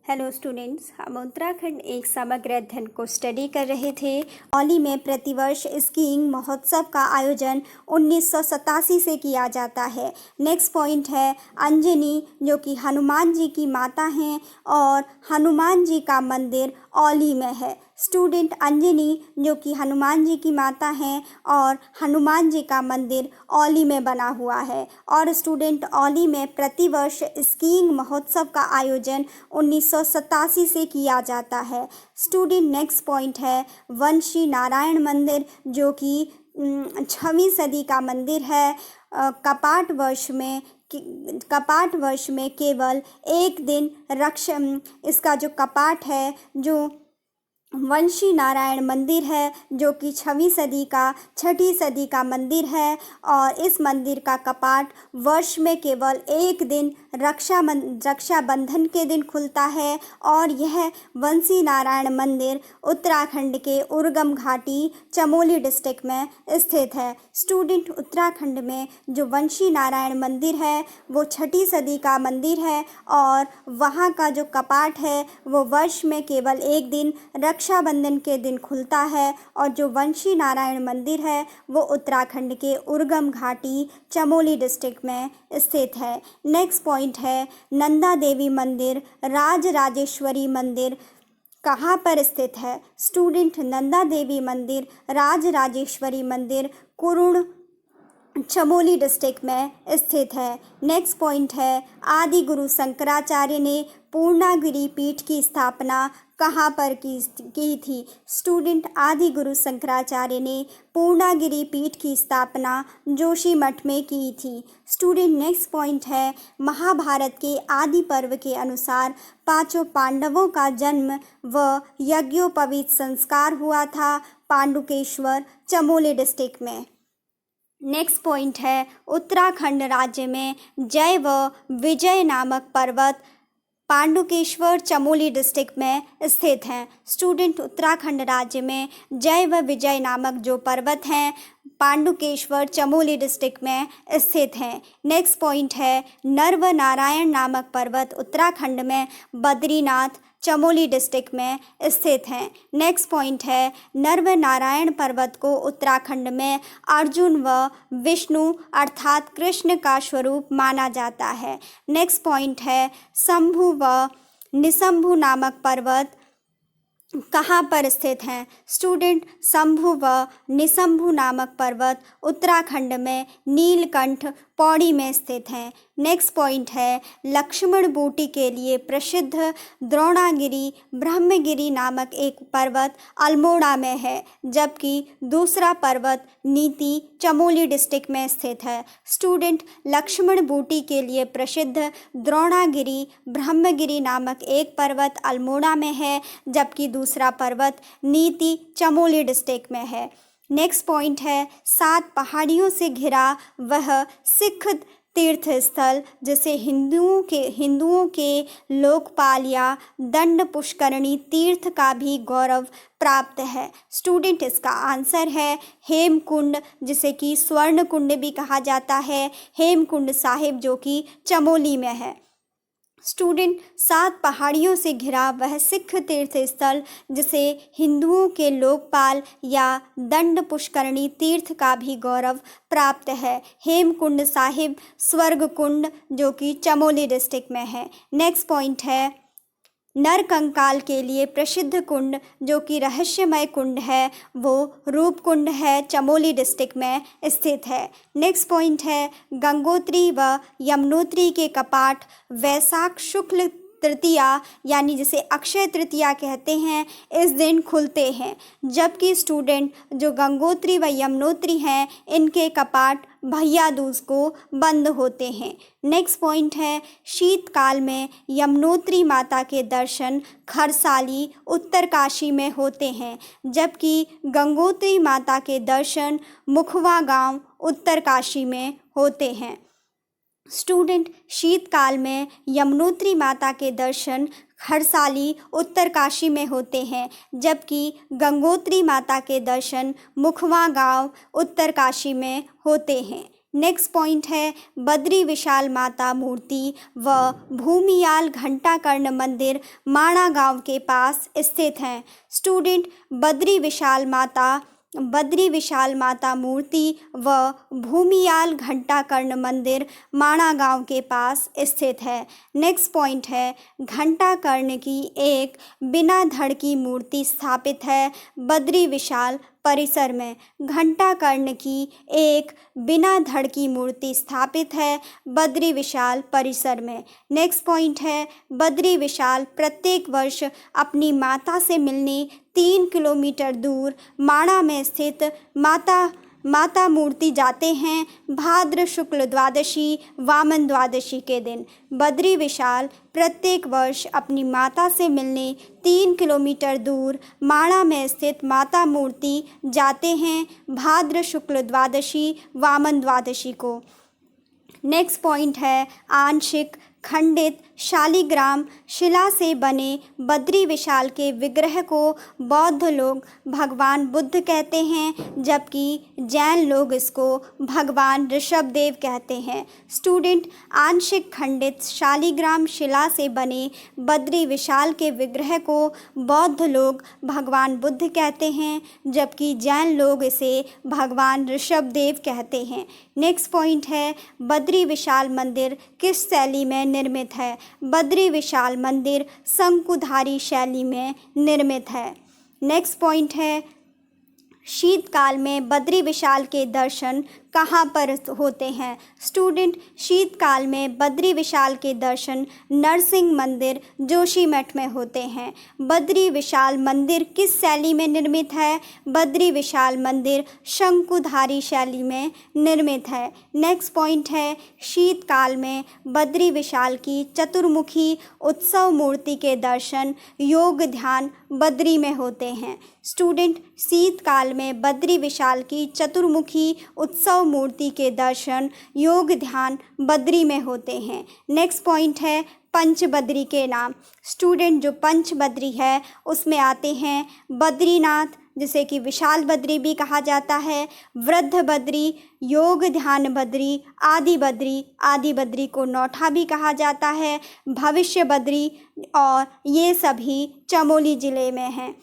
Hello students, हम उत्तराखंड एक समग्र अध्ययन को स्टडी कर रहे थे। औली में प्रतिवर्ष स्कीइंग महोत्सव का आयोजन 1987 से किया जाता है। नेक्स्ट पॉइंट है अंजनी, जो कि हनुमान जी की माता हैं और हनुमान जी का मंदिर औली में है। स्टूडेंट अंजनी जो कि हनुमान जी की माता हैं और हनुमान जी का मंदिर औली में बना हुआ है। और स्टूडेंट औली में प्रतिवर्ष स्कीइंग महोत्सव का आयोजन 1987 से किया जाता है। स्टूडेंट नेक्स्ट पॉइंट है वंशी नारायण मंदिर, जो कि 6वीं सदी का मंदिर है। कपाट वर्ष में केवल एक दिन इसका जो कपाट है, जो वंशी नारायण मंदिर है, जो कि 6वीं सदी का मंदिर है। और इस मंदिर का कपाट वर्ष में केवल एक दिन रक्षाबंधन के दिन खुलता है। और यह वंशी नारायण मंदिर उत्तराखंड के उर्गम घाटी चमोली डिस्ट्रिक्ट में स्थित है। स्टूडेंट उत्तराखंड में जो वंशी नारायण मंदिर है वो 6ठी सदी का मंदिर है और वहाँ का जो कपाट है वो वर्ष में केवल एक दिन रक्षाबंधन के दिन खुलता है। और जो वंशी नारायण मंदिर है वो उत्तराखंड के उर्गम घाटी चमोली डिस्ट्रिक्ट में स्थित है। नेक्स्ट पॉइंट है नंदा देवी मंदिर, राजराजेश्वरी मंदिर कहाँ पर स्थित है। स्टूडेंट नंदा देवी मंदिर, राजराजेश्वरी मंदिर कुरुण चमोली डिस्ट्रिक्ट में स्थित है। नेक्स्ट पॉइंट है आदि गुरु शंकराचार्य ने पूर्णागिरि पीठ की स्थापना कहाँ पर की थी। स्टूडेंट आदि गुरु शंकराचार्य ने पूर्णागिरि पीठ की स्थापना जोशीमठ में की थी। स्टूडेंट नेक्स्ट पॉइंट है महाभारत के आदि पर्व के अनुसार 5 पांडवों का जन्म व यज्ञोपवीत संस्कार हुआ था पांडुकेश्वर चमोली डिस्ट्रिक्ट में। नेक्स्ट पॉइंट है उत्तराखंड राज्य में जय व विजय नामक पर्वत पांडुकेश्वर चमोली डिस्ट्रिक्ट में स्थित हैं। स्टूडेंट उत्तराखंड राज्य में जय व विजय नामक जो पर्वत हैं पांडुकेश्वर चमोली डिस्ट्रिक्ट में स्थित हैं। नेक्स्ट पॉइंट है नर्व नारायण नामक पर्वत उत्तराखंड में बद्रीनाथ चमोली डिस्ट्रिक्ट में स्थित हैं। नेक्स्ट पॉइंट है नर्व नारायण पर्वत को उत्तराखंड में अर्जुन व विष्णु अर्थात कृष्ण का स्वरूप माना जाता है। नेक्स्ट पॉइंट है शंभु व निशंभु नामक पर्वत कहाँ पर स्थित हैं। स्टूडेंट शंभु व निशंभु नामक पर्वत उत्तराखंड में नीलकंठ पौड़ी में स्थित हैं। नेक्स्ट पॉइंट है लक्ष्मण बूटी के लिए प्रसिद्ध द्रोणागिरी ब्रह्मगिरी नामक एक पर्वत अल्मोड़ा में है, जबकि दूसरा पर्वत नीति चमोली डिस्ट्रिक्ट में स्थित है। स्टूडेंट लक्ष्मण बूटी के लिए प्रसिद्ध द्रोणागिरी ब्रह्मगिरी नामक एक पर्वत अल्मोड़ा में है, जबकि दूसरा पर्वत नीति चमोली डिस्ट्रिक्ट में है। नेक्स्ट पॉइंट है 7 पहाड़ियों से घिरा वह सिख तीर्थ स्थल जिसे हिंदुओं के लोकपाल या दंड पुष्करणी तीर्थ का भी गौरव प्राप्त है। स्टूडेंट इसका आंसर है हेमकुंड, जिसे कि स्वर्ण कुंड भी कहा जाता है, हेमकुंड साहिब जो कि चमोली में है। स्टूडेंट 7 पहाड़ियों से घिरा वह सिख तीर्थ स्थल जिसे हिंदुओं के लोकपाल या दंड पुष्करणी तीर्थ का भी गौरव प्राप्त है, हेमकुंड साहिब स्वर्ग कुंड जो कि चमोली डिस्ट्रिक्ट में है। नेक्स्ट पॉइंट है नरकंकाल के लिए प्रसिद्ध कुंड जो कि रहस्यमय कुंड है वो रूप कुंड है, चमोली डिस्ट्रिक्ट में स्थित है। नेक्स्ट पॉइंट है गंगोत्री व यमुनोत्री के कपाट वैशाख शुक्ल तृतीया यानी जिसे अक्षय तृतीया कहते हैं इस दिन खुलते हैं, जबकि स्टूडेंट जो गंगोत्री व यमुनोत्री हैं इनके कपाट भैया दूज को बंद होते हैं। नेक्स्ट पॉइंट है शीतकाल में यमुनोत्री माता के दर्शन खरसाली उत्तरकाशी में होते हैं, जबकि गंगोत्री माता के दर्शन मुखवा गांव उत्तरकाशी में होते हैं। स्टूडेंट शीतकाल में यमुनोत्री माता के दर्शन खरसाली उत्तरकाशी में होते हैं, जबकि गंगोत्री माता के दर्शन मुखवा गांव उत्तरकाशी में होते हैं। नेक्स्ट पॉइंट है बद्री विशाल माता मूर्ति व भूमियाल घंटाकर्ण मंदिर माणा गांव के पास स्थित हैं। स्टूडेंट बद्री विशाल माता मूर्ति व भूमियाल घंटाकर्ण मंदिर माणा गांव के पास स्थित है। नेक्स्ट पॉइंट है घंटाकर्ण की एक बिना धड़ की मूर्ति स्थापित है बद्री विशाल परिसर में। घंटाकर्ण की एक बिना धड़ की मूर्ति स्थापित है बद्री विशाल परिसर में। नेक्स्ट पॉइंट है बद्री विशाल प्रत्येक वर्ष अपनी माता से मिलने 3 किलोमीटर दूर माणा में स्थित माता मूर्ति जाते हैं भाद्र शुक्ल द्वादशी वामन द्वादशी के दिन। बद्री विशाल प्रत्येक वर्ष अपनी माता से मिलने 3 किलोमीटर दूर माणा में स्थित माता मूर्ति जाते हैं भाद्र शुक्ल द्वादशी वामन द्वादशी को। नेक्स्ट पॉइंट है आंशिक खंडित शालिग्राम शिला से बने बद्री विशाल के विग्रह को बौद्ध लोग भगवान बुद्ध कहते हैं, जबकि जैन लोग इसको भगवान ऋषभदेव कहते हैं। स्टूडेंट आंशिक खंडित शालिग्राम शिला से बने बद्री विशाल के विग्रह को बौद्ध लोग भगवान बुद्ध कहते हैं, जबकि जैन लोग इसे भगवान ऋषभदेव कहते हैं। नेक्स्ट पॉइंट है बद्री विशाल मंदिर किस शैली में निर्मित है? बद्री विशाल मंदिर शंकुधारी शैली में निर्मित है। नेक्स्ट पॉइंट है शीतकाल में बद्री विशाल के दर्शन कहाँ पर होते हैं? स्टूडेंट शीतकाल में बद्री विशाल के दर्शन नरसिंह मंदिर जोशीमठ में होते हैं। बद्री विशाल मंदिर किस शैली में निर्मित है? बद्री विशाल मंदिर शंकुधारी शैली में निर्मित है। नेक्स्ट पॉइंट है शीतकाल में बद्री विशाल की चतुर्मुखी उत्सव मूर्ति के दर्शन योग ध्यान बद्री में होते हैं। स्टूडेंट शीतकाल में बद्री विशाल की चतुर्मुखी उत्सव मूर्ति के दर्शन योग ध्यान बद्री में होते हैं। नेक्स्ट पॉइंट है पंचबद्री के नाम। स्टूडेंट जो पंचबद्री है उसमें आते हैं बद्रीनाथ, जिसे कि विशाल बद्री भी कहा जाता है, वृद्ध बद्री, योग ध्यान बद्री, आदि बद्री को नौठा भी कहा जाता है, भविष्य बद्री, और ये सभी चमोली जिले में हैं।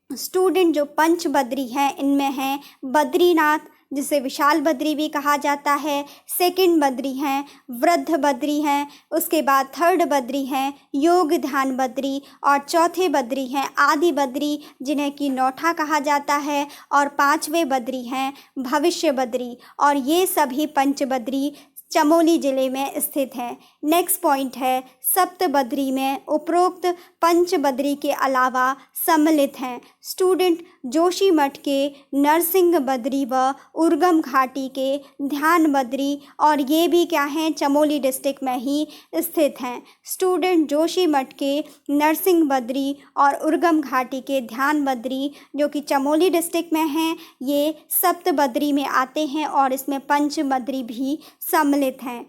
स्टूडेंट जो पंचबद्री हैं इनमें हैं बद्रीनाथ, जिसे विशाल बद्री भी कहा जाता है, सेकंड बद्री हैं वृद्ध बद्री हैं, उसके बाद थर्ड बद्री हैं योग ध्यान बद्री, और चौथे बद्री हैं आदि बद्री, जिन्हें कि नौठा कहा जाता है, और पांचवें बद्री हैं भविष्य बद्री, और ये सभी पंचबद्री चमोली जिले में स्थित है। नेक्स्ट पॉइंट है सप्तबद्री में उपरोक्त पंचबद्री के अलावा सम्मिलित हैं। स्टूडेंट जोशीमठ के नरसिंह बद्री व उर्गम घाटी के ध्यान बद्री, और ये भी क्या हैं चमोली डिस्ट्रिक्ट में ही स्थित हैं। स्टूडेंट जोशीमठ के नरसिंह बद्री और उर्गम घाटी के ध्यान बद्री जो कि चमोली डिस्ट्रिक्ट में हैं, ये सप्तबद्री में आते हैं और इसमें पंचबद्री भी सम्मिलित हैं।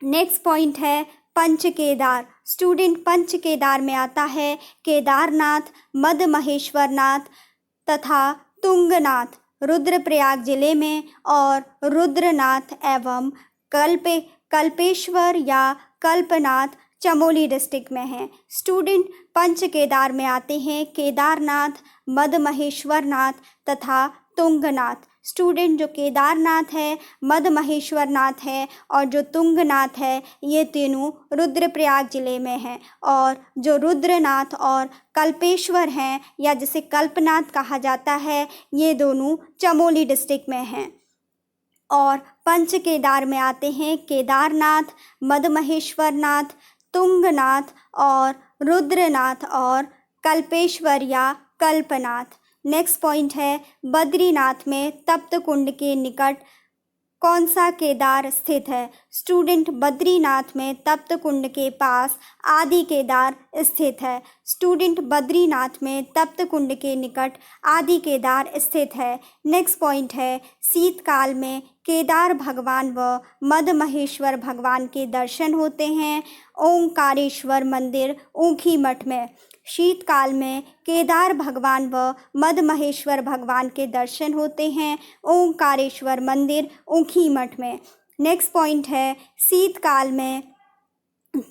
नेक्स्ट पॉइंट है पंच केदार। स्टूडेंट पंच केदार में आता है केदारनाथ, मद महेश्वरनाथ तथा तुंगनाथ रुद्रप्रयाग जिले में, और रुद्रनाथ एवं कल्पेश्वर या कल्पनाथ चमोली डिस्ट्रिक्ट में है। स्टूडेंट पंच केदार में आते हैं केदारनाथ, मद महेश्वरनाथ तथा तुंगनाथ। स्टूडेंट जो केदारनाथ है, मद महेश्वरनाथ है और जो तुंगनाथ है, ये तीनों रुद्रप्रयाग जिले में हैं, और जो रुद्रनाथ और कल्पेश्वर हैं या जिसे कल्पनाथ कहा जाता है, ये दोनों चमोली डिस्ट्रिक्ट में हैं। और पंच केदार में आते हैं केदारनाथ, मद महेश्वरनाथ, तुंगनाथ और रुद्रनाथ और कल्पेश्वर या कल्पनाथ। नेक्स्ट पॉइंट है बद्रीनाथ में तप्त कुंड के निकट कौन सा केदार स्थित है? स्टूडेंट बद्रीनाथ में तप्त कुंड के पास आदि केदार स्थित है। स्टूडेंट बद्रीनाथ में तप्त कुंड के निकट आदि केदार स्थित है। नेक्स्ट पॉइंट है शीतकाल में केदार भगवान व मदमहेश्वर भगवान के दर्शन होते हैं ओंकारेश्वर मंदिर ऊखी मठ में। शीतकाल में केदार भगवान व मदमहेश्वर भगवान के दर्शन होते हैं ओंकारेश्वर मंदिर ऊखी मठ में। नेक्स्ट पॉइंट है शीतकाल में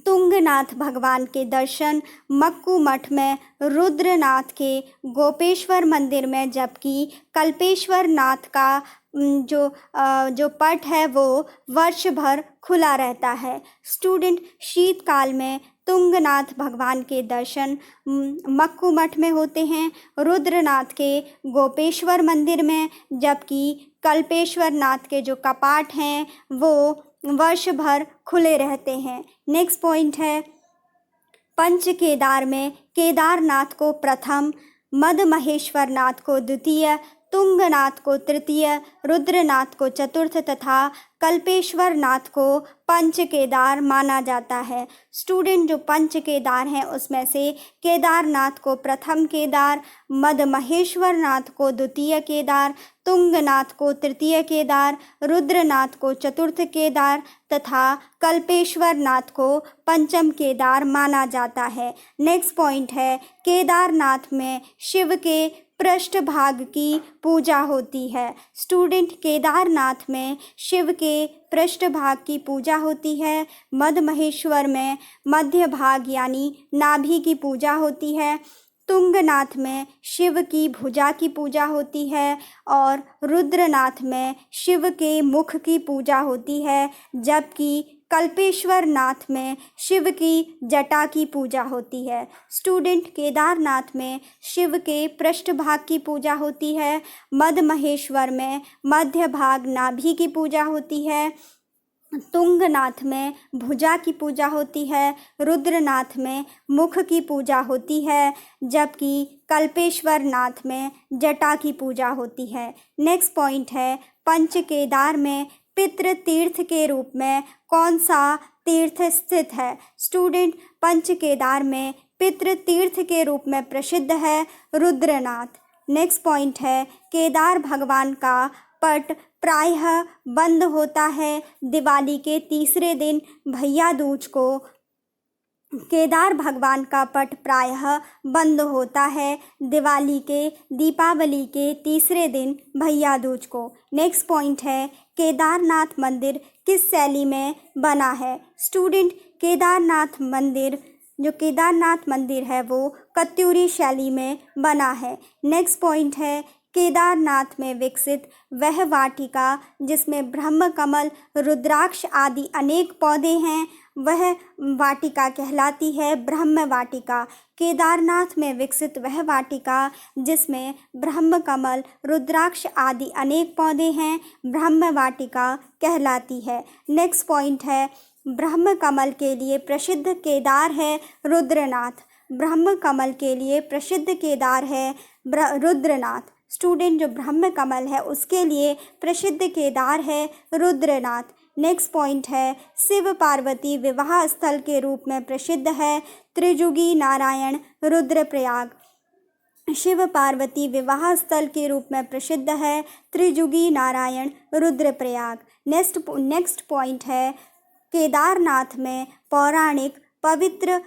तुंगनाथ भगवान के दर्शन मक्कू मठ में रुद्रनाथ के गोपेश्वर मंदिर में, जबकि कल्पेश्वर नाथ का जो पट है वो वर्ष भर खुला रहता है। स्टूडेंट, शीतकाल में तुंगनाथ भगवान के दर्शन मक्कू मठ में होते हैं रुद्रनाथ के गोपेश्वर मंदिर में, जबकि कल्पेश्वर नाथ के जो कपाट हैं वो वर्ष भर खुले रहते हैं। नेक्स्ट पॉइंट है पंच केदार में केदारनाथ को प्रथम, मदमहेश्वर नाथ को द्वितीय, तुंगनाथ को तृतीय, रुद्रनाथ को चतुर्थ तथा कल्पेश्वर नाथ को पंच केदार माना जाता है। स्टूडेंट, जो पंच केदार हैं उसमें से केदारनाथ को प्रथम केदार, मदमहेश्वर नाथ को द्वितीय केदार, तुंगनाथ को तृतीय केदार, रुद्रनाथ को चतुर्थ केदार तथा कल्पेश्वर नाथ को पंचम केदार माना जाता है। नेक्स्ट पॉइंट है केदारनाथ में शिव के पृष्ठभाग की पूजा होती है। स्टूडेंट, केदारनाथ में शिव के पृष्ठभाग की पूजा होती है, मदमहेश्वर में मध्य भाग यानी नाभि की पूजा होती है, तुंगनाथ में शिव की भुजा की पूजा होती है और रुद्रनाथ में शिव के मुख की पूजा होती है, जबकि कल्पेश्वर नाथ में शिव की जटा की पूजा होती है। स्टूडेंट, केदारनाथ में शिव के पृष्ठभाग की पूजा होती है, मदमहेश्वर में मध्य भाग नाभि की पूजा होती है, तुंगनाथ में भुजा की पूजा होती है, रुद्रनाथ में मुख की पूजा होती है, जबकि कल्पेश्वर नाथ में जटा की पूजा होती है। नेक्स्ट पॉइंट है पंच केदार में पितृ तीर्थ के रूप में कौन सा तीर्थ स्थित है। स्टूडेंट, पंच केदार में पितृ तीर्थ के रूप में प्रसिद्ध है रुद्रनाथ। नेक्स्ट पॉइंट है केदार भगवान का पट प्रायः बंद होता है दिवाली के तीसरे दिन भैया दूज को। केदार भगवान का पट प्रायः बंद होता है दीपावली के तीसरे दिन भैया दूज को। नेक्स्ट पॉइंट है केदारनाथ मंदिर किस शैली में बना है। स्टूडेंट, केदारनाथ मंदिर है वो कत्यूरी शैली में बना है। नेक्स्ट पॉइंट है केदारनाथ में विकसित वह वाटिका जिसमें ब्रह्म कमल, रुद्राक्ष आदि अनेक पौधे हैं, वह वाटिका कहलाती है ब्रह्म वाटिका। केदारनाथ में विकसित वह वाटिका जिसमें ब्रह्म कमल, रुद्राक्ष आदि अनेक पौधे हैं, ब्रह्म वाटिका कहलाती है। नेक्स्ट पॉइंट है ब्रह्म कमल के लिए प्रसिद्ध केदार है रुद्रनाथ। ब्रह्म कमल के लिए प्रसिद्ध केदार है रुद्रनाथ। स्टूडेंट, जो ब्रह्म कमल है उसके लिए प्रसिद्ध केदार है रुद्रनाथ। नेक्स्ट पॉइंट है शिव पार्वती विवाह स्थल के रूप में प्रसिद्ध है त्रिजुगी नारायण रुद्रप्रयाग। शिव पार्वती विवाह स्थल के रूप में प्रसिद्ध है त्रिजुगी नारायण रुद्रप्रयाग। नेक्स्ट पॉइंट है केदारनाथ में पौराणिक पवित्र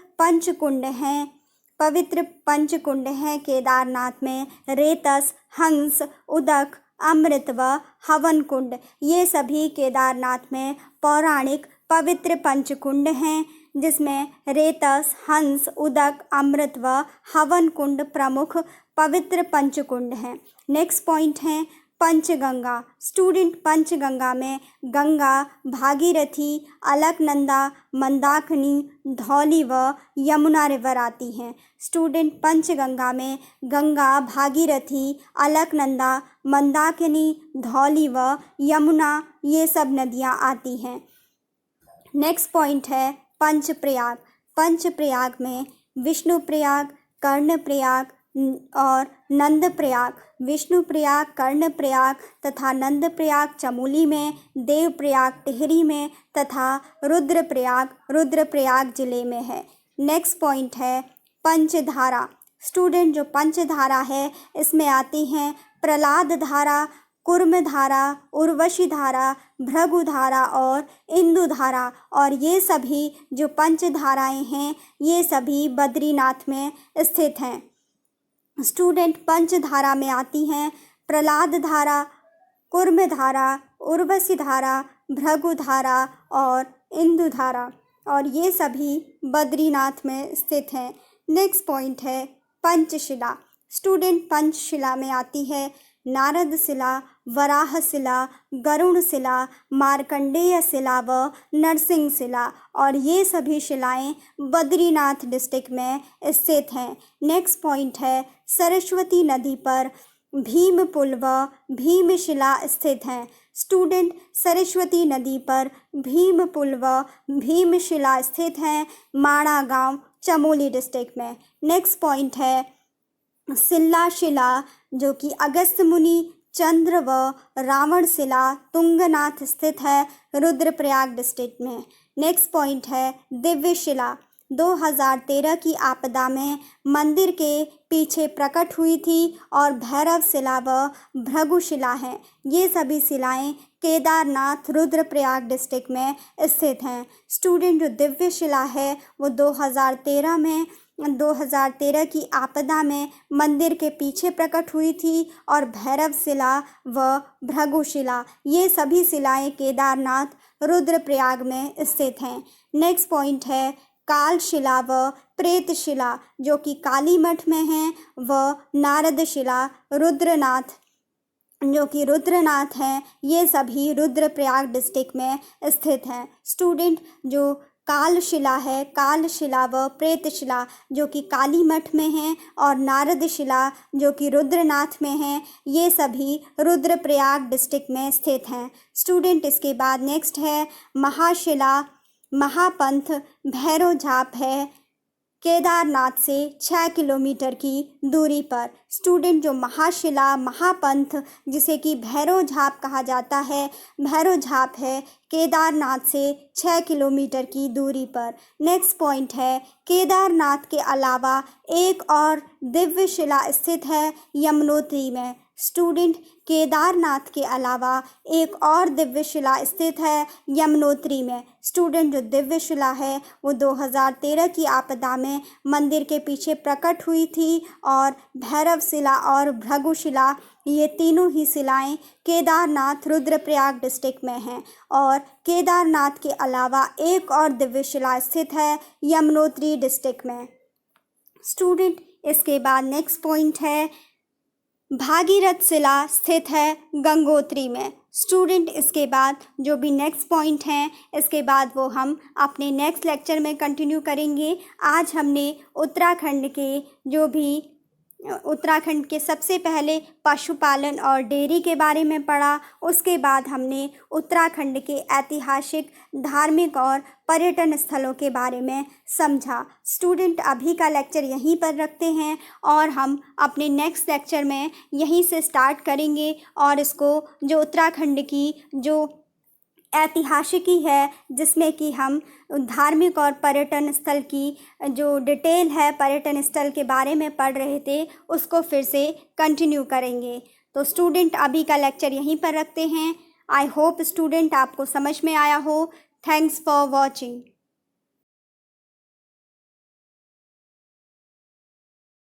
पंचकुंड हैं केदारनाथ में रेतस, हंस, उदक, अमृत व हवन कुंड। ये सभी केदारनाथ में पौराणिक पवित्र पंचकुंड हैं जिसमें रेतस, हंस, उदक, अमृत व हवन कुंड प्रमुख पवित्र पंचकुंड हैं। नेक्स्ट पॉइंट है पंचगंगा। स्टूडेंट, पंचगंगा में गंगा, भागीरथी, अलकनंदा, मंदाकिनी, धौली व यमुना रिवर आती हैं। स्टूडेंट, पंचगंगा में गंगा, भागीरथी, अलकनंदा, मंदाकिनी, धौली व यमुना ये सब नदियाँ आती हैं। नेक्स्ट पॉइंट है पंचप्रयाग। पंचप्रयाग में विष्णुप्रयाग, कर्णप्रयाग और नंदप्रयाग। विष्णुप्रयाग, कर्णप्रयाग तथा नंदप्रयाग चमोली में, देवप्रयाग टिहरी में तथा रुद्रप्रयाग जिले में है। नेक्स्ट पॉइंट है पंचधारा। स्टूडेंट, जो पंचधारा है इसमें आती हैं प्रहलाद धारा, कुर्मधारा, उर्वशीधारा, भृगुधारा और इंदुधारा। और ये सभी जो पंचधाराएं हैं ये सभी बद्रीनाथ में स्थित हैं। स्टूडेंट पंचधारा में आती हैं प्रहलाद धारा, कुर्मधारा, उर्वशीधारा, भृगुधारा और इंदुधारा, और ये सभी बद्रीनाथ में स्थित हैं। नेक्स्ट पॉइंट है पंचशिला। स्टूडेंट पंचशिला में आती है नारद शिला, वराह शिला, गरुण शिला, मार्कंडेय शिला व नरसिंह शिला, और ये सभी शिलाएं बद्रीनाथ डिस्ट्रिक्ट में स्थित हैं। नेक्स्ट पॉइंट है सरस्वती नदी पर भीम पुल व भीमशिला स्थित हैं। स्टूडेंट सरस्वती नदी पर भीम पुल व भीमशिला स्थित हैं माणा गांव, चमोली डिस्ट्रिक्ट में। नेक्स्ट पॉइंट है सिल्ला शिला, जो कि अगस्त मुनि, चंद्र व रावण शिला, तुंगनाथ स्थित है रुद्रप्रयाग डिस्ट्रिक्ट में। नेक्स्ट पॉइंट है दिव्य शिला, 2013 की आपदा में मंदिर के पीछे प्रकट हुई थी, और भैरव शिला व भृगुशिला हैं। ये सभी शिलाएं केदारनाथ रुद्रप्रयाग डिस्ट्रिक्ट में स्थित हैं। स्टूडेंट जो दिव्य शिला है वो 2013 की आपदा में मंदिर के पीछे प्रकट हुई थी, और भैरव शिला व भृगुशिला ये सभी शिलाएं केदारनाथ रुद्रप्रयाग में स्थित हैं। नेक्स्ट पॉइंट है कालशिला व प्रेतशिला, जो कि कालीमठ में हैं, व नारदशिला, रुद्रनाथ, जो कि रुद्रनाथ हैं, ये सभी रुद्रप्रयाग डिस्ट्रिक्ट में स्थित हैं। स्टूडेंट जो कालशिला है, कालशिला व प्रेतशिला जो कि कालीमठ में हैं, और नारदशिला जो कि रुद्रनाथ में हैं, ये सभी रुद्रप्रयाग डिस्ट्रिक्ट में स्थित हैं। स्टूडेंट इसके बाद नेक्स्ट है महाशिला, महापंथ भैरव झाप है केदारनाथ से 6 किलोमीटर की दूरी पर। स्टूडेंट जो महाशिला, महापंथ जिसे कि भैरव झाप कहा जाता है, भैरव झाप है केदारनाथ से 6 किलोमीटर की दूरी पर। नेक्स्ट पॉइंट है केदारनाथ के अलावा एक और दिव्य शिला स्थित है यमुनोत्री में। स्टूडेंट केदारनाथ के अलावा एक और दिव्य शिला स्थित है यमुनोत्री में। स्टूडेंट जो दिव्य शिला है वो 2013 की आपदा में मंदिर के पीछे प्रकट हुई थी, और भैरव शिला और भृगुशिला ये तीनों ही शिलाएं केदारनाथ रुद्रप्रयाग डिस्ट्रिक्ट में हैं, और केदारनाथ के अलावा एक और दिव्य शिला स्थित है यमुनोत्री डिस्ट्रिक्ट में। स्टूडेंट इसके बाद नेक्स्ट पॉइंट है भागीरथ शिला स्थित है गंगोत्री में। स्टूडेंट इसके बाद जो भी नेक्स्ट पॉइंट हैं इसके बाद वो हम अपने नेक्स्ट लेक्चर में कंटिन्यू करेंगे। आज हमने उत्तराखंड के सबसे पहले पशुपालन और डेयरी के बारे में पढ़ा। उसके बाद हमने उत्तराखंड के ऐतिहासिक, धार्मिक और पर्यटन स्थलों के बारे में समझा। स्टूडेंट अभी का लेक्चर यहीं पर रखते हैं, और हम अपने नेक्स्ट लेक्चर में यहीं से स्टार्ट करेंगे, और इसको जो उत्तराखंड की जो ऐतिहासिकी है जिसमें कि हम धार्मिक और पर्यटन स्थल की जो डिटेल है पर्यटन स्थल के बारे में पढ़ रहे थे उसको फिर से कंटिन्यू करेंगे। तो स्टूडेंट अभी का लेक्चर यहीं पर रखते हैं। आई होप स्टूडेंट आपको समझ में आया हो। Thanks for watching.